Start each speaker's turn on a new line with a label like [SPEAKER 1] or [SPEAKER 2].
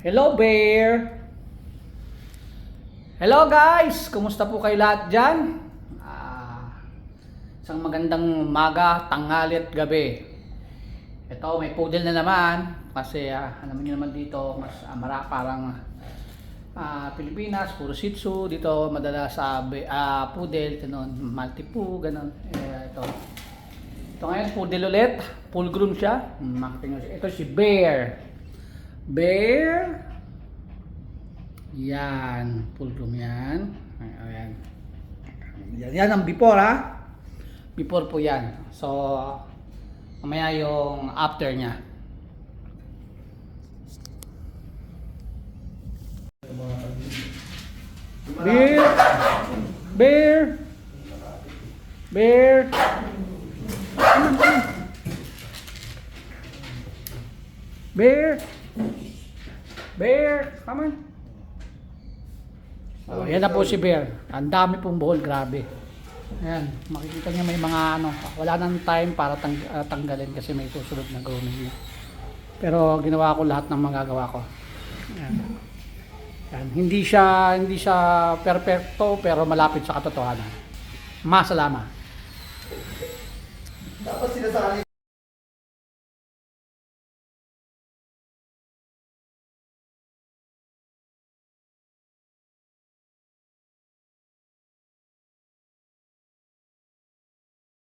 [SPEAKER 1] Hello Bear! Hello guys! Kumusta po kayo lahat dyan? Isang magandang umaga, tanghali at gabi. Ito, may poodle na naman. Kasi alam niyo naman dito, mas parang Pilipinas, puro Shih Tzu. Dito madalas sa poodle, ganun, Maltipoo, ganun. Ito ngayon, poodle ulit. Full groom siya. Makita nyo siya. Ito si Bear. Bear. Yan, full groom yan. Ayan. Yan ang before ha. Before po yan. So, mamaya yung after niya. Bear. Bear. Bear. Come on. Bear. Bear. Come on. Oh, yan na po si Bear. Ang dami pong buhol, grabe. Ayan, makikita niya may mga wala nang time para tanggalin kasi may susunod na grooming niya. Pero ginawa ko lahat ng magagawa ko. Ayan. Ayan. Hindi siya perfecto pero malapit sa katotohanan. Masalama.
[SPEAKER 2] Dapat sinasali